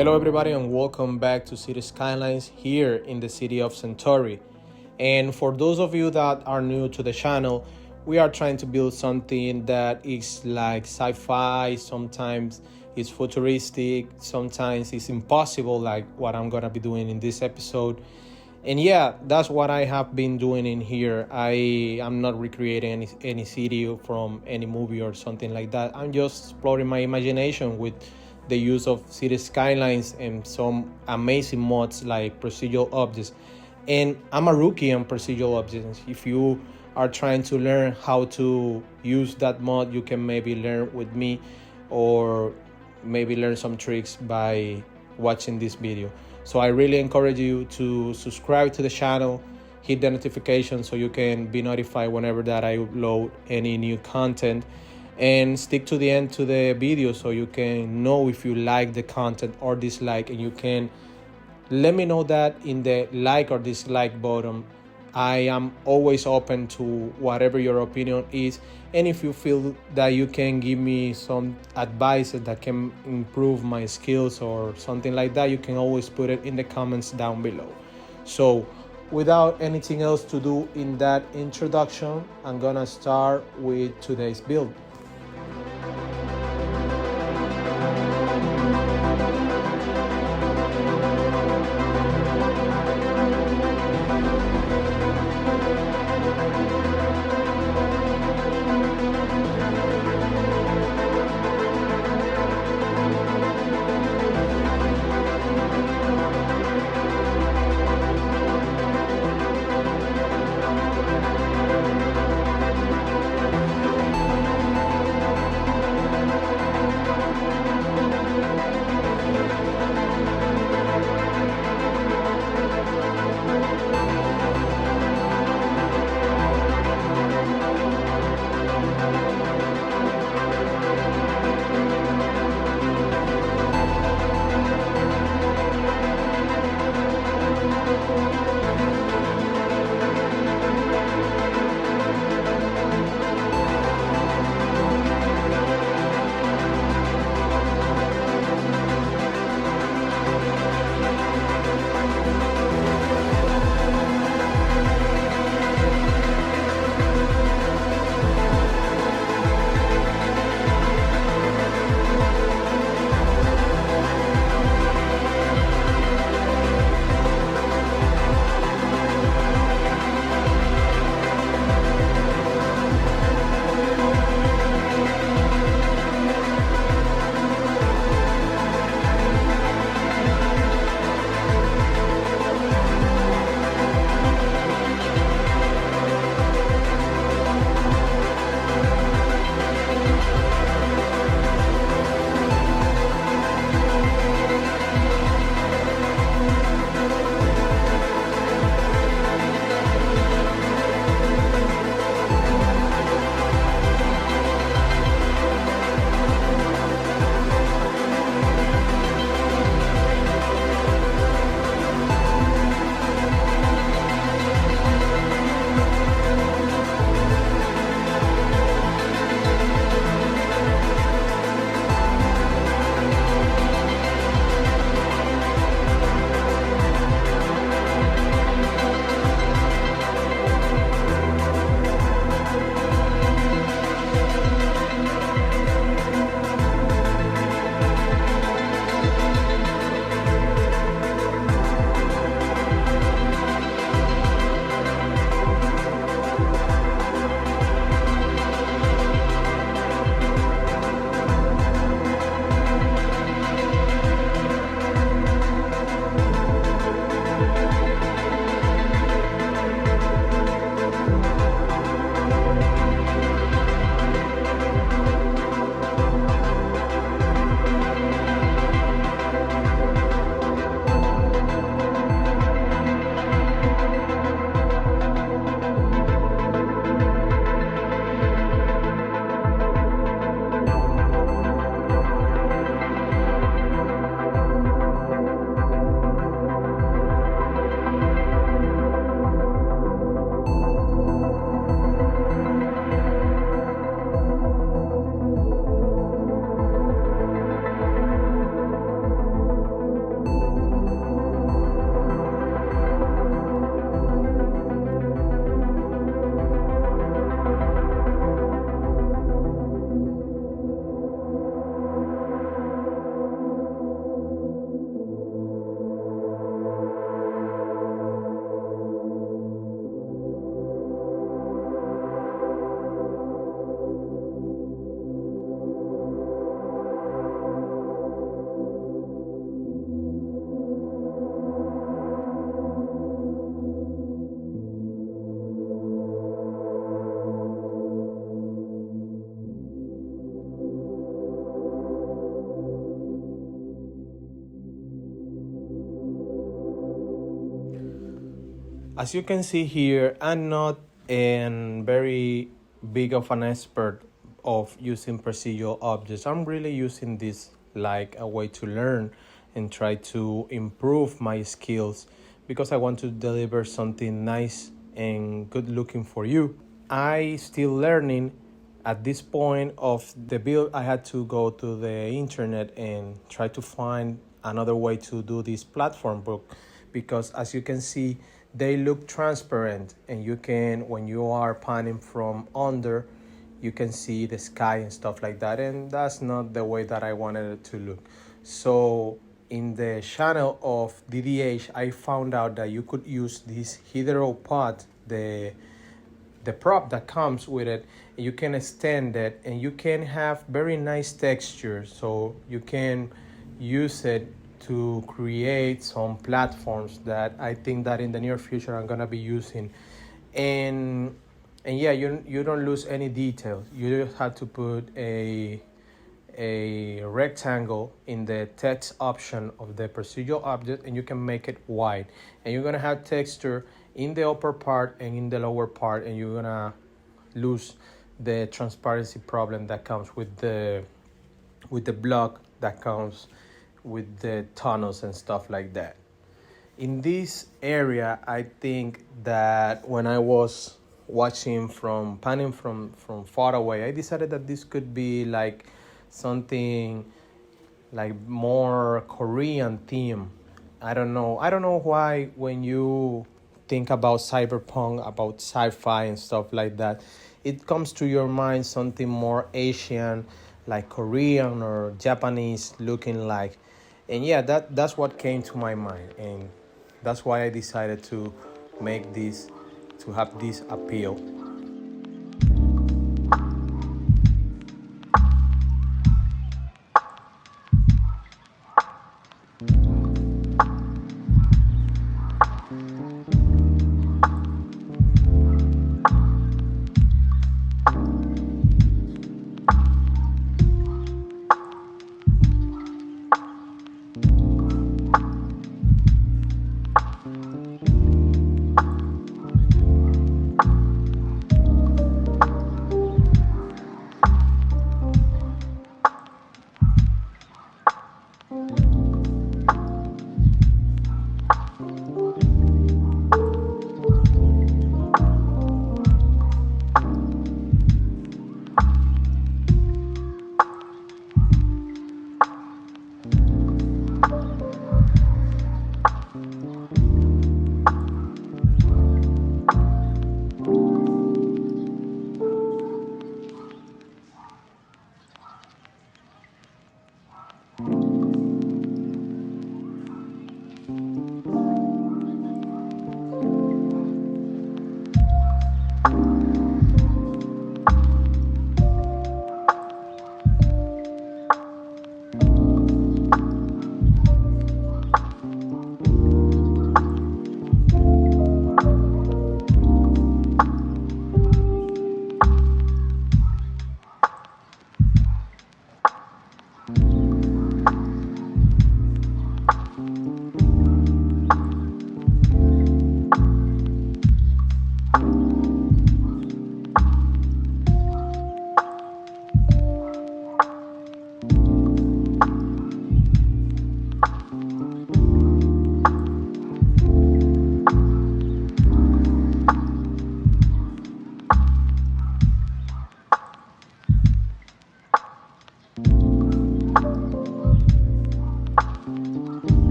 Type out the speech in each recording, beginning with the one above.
Hello, everybody, and welcome back to Cities Skylines here in the city of Centauri. And for those of you that are new to the channel, we are trying to build something that is like sci-fi. Sometimes it's futuristic, sometimes it's impossible, like what I'm gonna be doing in this episode. And yeah, that's what I have been doing in here. I am not recreating any city from any movie or something like that. I'm just exploring my imagination with the use of Cities Skylines and some amazing mods like procedural objects. And I'm a rookie on procedural objects. If you are trying to learn how to use that mod, you can maybe learn with me or maybe learn some tricks by watching this video. So I really encourage you to subscribe to the channel, hit the notification so you can be notified whenever that I upload any new content, and stick to the end to the video so you can know if you like the content or dislike, and you can let me know that in the like or dislike button. I am always open to whatever your opinion is, and if you feel that you can give me some advice that can improve my skills or something like that, you can always put it in the comments down below. So without anything else to do in that introduction, I'm gonna start with today's build. As you can see here, I'm not very big of an expert of using procedural objects. I'm really using this like a way to learn and try to improve my skills because I want to deliver something nice and good looking for you. I still learning. At this point of the build, I had to go to the internet and try to find another way to do this platform book, because as you can see, they look transparent, and you can, when you are panning from under, you can see the sky and stuff like that, and that's not the way that I wanted it to look. So in the channel of DDH, I found out that you could use this hydro pod, the prop that comes with it. You can extend it and you can have very nice texture, so you can use it to create some platforms that I think that in the near future I'm gonna be using. And yeah, you don't lose any details. You just have to put a rectangle in the text option of the procedural object, and you can make it white, and you're gonna have texture in the upper part and in the lower part, and you're gonna lose the transparency problem that comes with the block that comes with the tunnels and stuff like that. In this area, I think that when I was watching from panning from far away, I decided that this could be like something like more Korean theme. I don't know why when you think about cyberpunk, about sci-fi and stuff like that, it comes to your mind something more Asian, like Korean or Japanese looking like. And yeah, that's what came to my mind, and that's why I decided to make this, to have this appeal.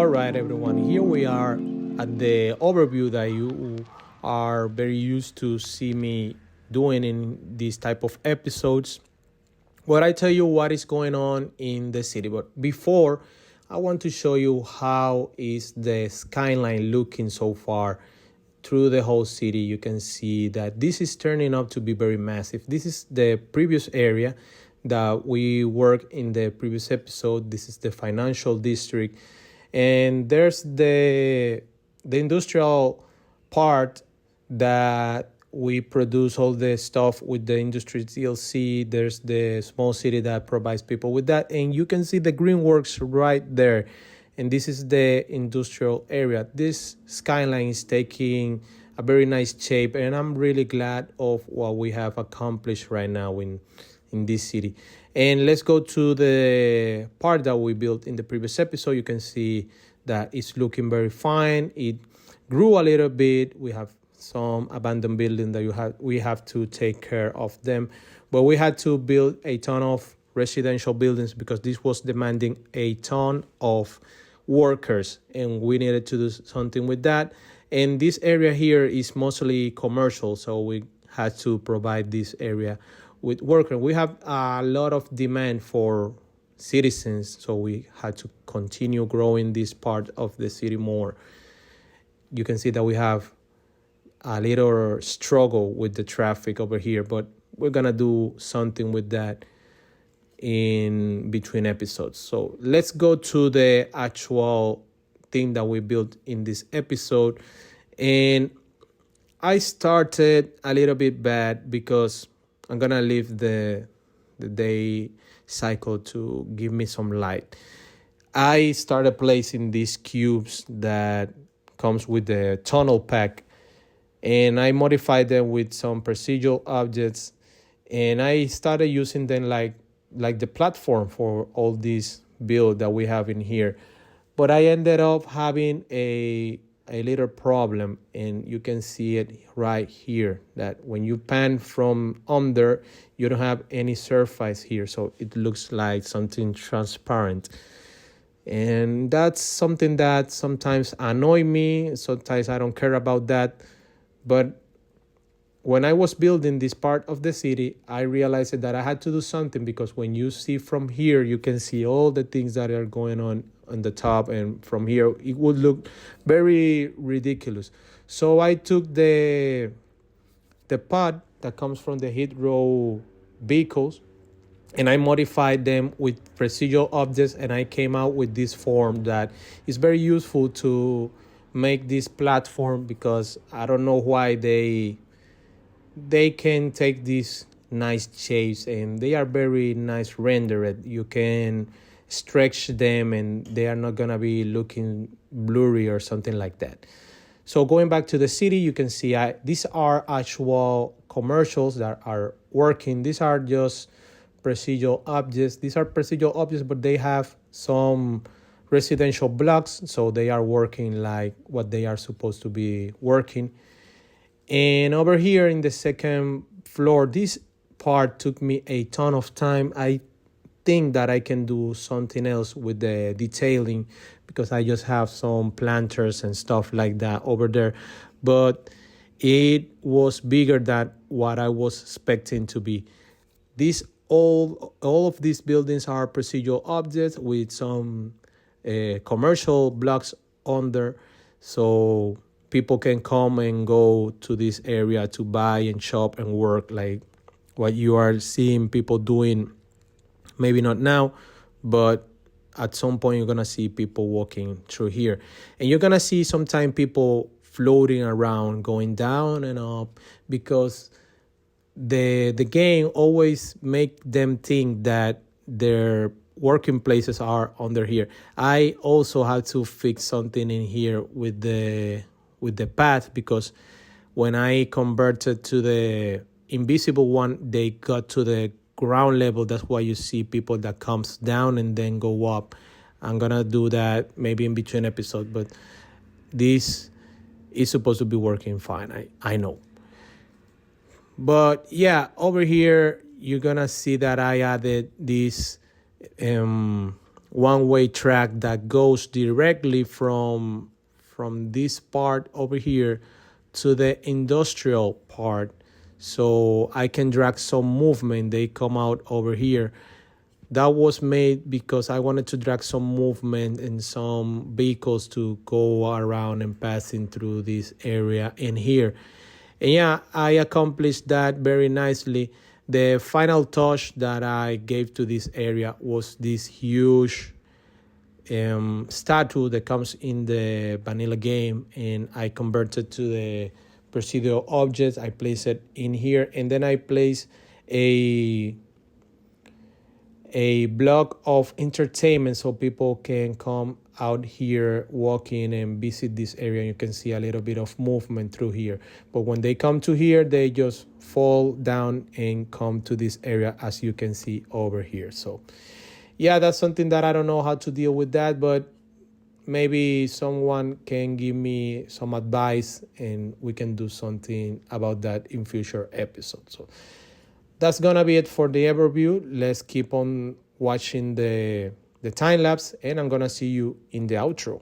All right, everyone, here we are at the overview that you are very used to see me doing in these type of episodes, where I tell you what is going on in the city. But before, I want to show you how is the skyline looking so far through the whole city. You can see that this is turning out to be very massive. This is the previous area that we worked in the previous episode. This is the financial district, and there's the industrial part that we produce all the stuff with the industry DLC. There's the small city that provides people with that, and you can see the green works right there. And this is the industrial area. This skyline is taking a very nice shape, and I'm really glad of what we have accomplished right now in this city. And let's go to the part that we built in the previous episode. You can see that it's looking very fine. It grew a little bit. We have some abandoned buildings that we have to take care of them, but we had to build a ton of residential buildings because this was demanding a ton of workers, and we needed to do something with that. And this area here is mostly commercial, so we had to provide this area with workers. We have a lot of demand for citizens, so we had to continue growing this part of the city more. You can see that we have a little struggle with the traffic over here, but we're gonna do something with that in between episodes. So let's go to the actual thing that we built in this episode. And I started a little bit bad because I'm gonna leave the day cycle to give me some light. I started placing these cubes that comes with the tunnel pack, and I modified them with some procedural objects, and I started using them like the platform for all these build that we have in here. But I ended up having a little problem, and you can see it right here, that when you pan from under, you don't have any surface here, so it looks like something transparent. And that's something that sometimes annoys me. Sometimes I don't care about that. But when I was building this part of the city, I realized that I had to do something, because when you see from here, you can see all the things that are going on the top, and from here it would look very ridiculous. So I took the pod that comes from the hit row vehicles, and I modified them with procedural objects, and I came out with this form that is very useful to make this platform, because I don't know why they can take these nice shapes, and they are very nice rendered. You can stretch them and they are not gonna be looking blurry or something like that. So going back to the city, you can see these are actual commercials that are working. These are just procedural objects. These are procedural objects, but they have some residential blocks, so they are working like what they are supposed to be working. And over here in the second floor, this part took me a ton of time. I think that I can do something else with the detailing, because I just have some planters and stuff like that over there. But it was bigger than what I was expecting to be. All of these buildings are procedural objects with some commercial blocks under, so people can come and go to this area to buy and shop and work, like what you are seeing people doing. Maybe not now, but at some point you're going to see people walking through here. And you're going to see sometimes people floating around, going down and up, because the game always make them think that their working places are under here. I also had to fix something in here with the path, because when I converted to the invisible one, they got to the ground level. That's why you see people that comes down and then go up. I'm gonna do that maybe in between episodes, but this is supposed to be working fine. I know. But yeah, over here you're gonna see that I added this one-way track that goes directly from this part over here to the industrial part. So I can drag some movement. They come out over here. That was made because I wanted to drag some movement and some vehicles to go around and passing through this area in here. And yeah, I accomplished that very nicely. The final touch that I gave to this area was this huge statue that comes in the vanilla game, and I converted to the procedural objects. I place it in here, and then I place a block of entertainment so people can come out here walking and visit this area. You can see a little bit of movement through here, but when they come to here, they just fall down and come to this area, as you can see over here. So yeah, that's something that I don't know how to deal with that, but maybe someone can give me some advice and we can do something about that in future episodes. So that's gonna be it for the overview. Let's keep on watching the time lapse, and I'm gonna see you in the outro.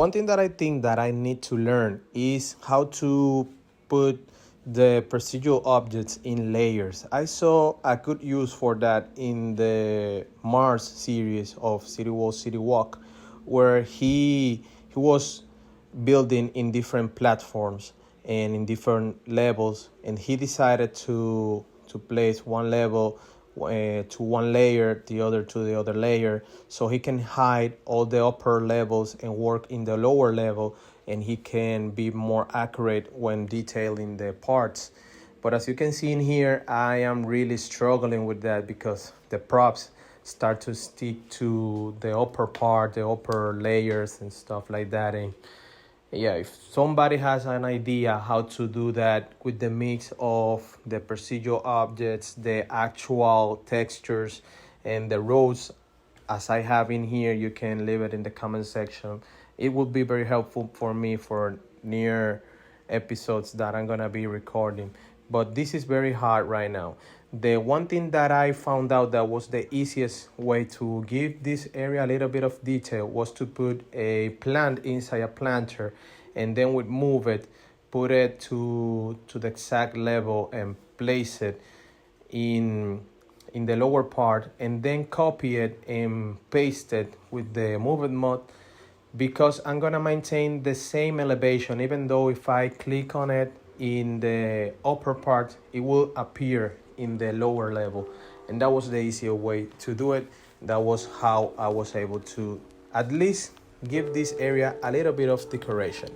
one thing that I think that I need to learn is how to put the procedural objects in layers. I saw a good use for that in the Mars series of City Wall City Walk, where he was building in different platforms and in different levels, and he decided to place one level to one layer, the other to the other layer, so he can hide all the upper levels and work in the lower level, and he can be more accurate when detailing the parts. But as you can see in here, I am really struggling with that because the props start to stick to the upper part, the upper layers and stuff like that. And yeah, if somebody has an idea how to do that with the mix of the procedural objects, the actual textures, and the roads, as I have in here, you can leave it in the comment section. It would be very helpful for me for near episodes that I'm gonna be recording. But this is very hard right now. The one thing that I found out that was the easiest way to give this area a little bit of detail was to put a plant inside a planter, and then we'd move it, put it to the exact level and place it in the lower part, and then copy it and paste it with the movement mode, because I'm gonna maintain the same elevation. Even though if I click on it in the upper part, it will appear in the lower level, and that was the easier way to do it. That was how I was able to at least give this area a little bit of decoration.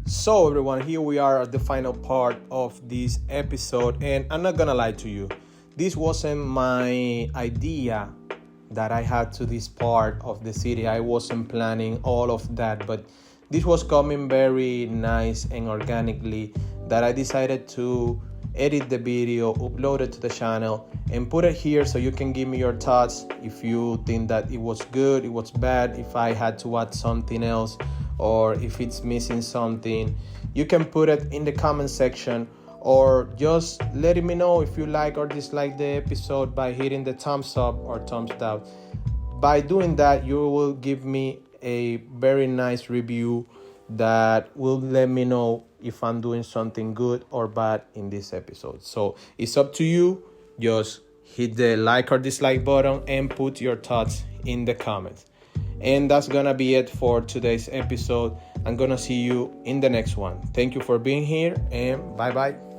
So everyone, here we are at the final part of this episode, and I'm not gonna lie to you, this wasn't my idea that I had to this part of the city. I wasn't planning all of that, but this was coming very nice and organically that I decided to edit the video, upload it to the channel, and put it here so you can give me your thoughts if you think that it was good, it was bad, if I had to add something else, or if it's missing something. You can put it in the comment section, or just letting me know if you like or dislike the episode by hitting the thumbs up or thumbs down. By doing that, you will give me a very nice review that will let me know if I'm doing something good or bad in this episode. So it's up to you. Just hit the like or dislike button and put your thoughts in the comments. And that's gonna be it for today's episode. I'm gonna see you in the next one. Thank you for being here, and bye bye.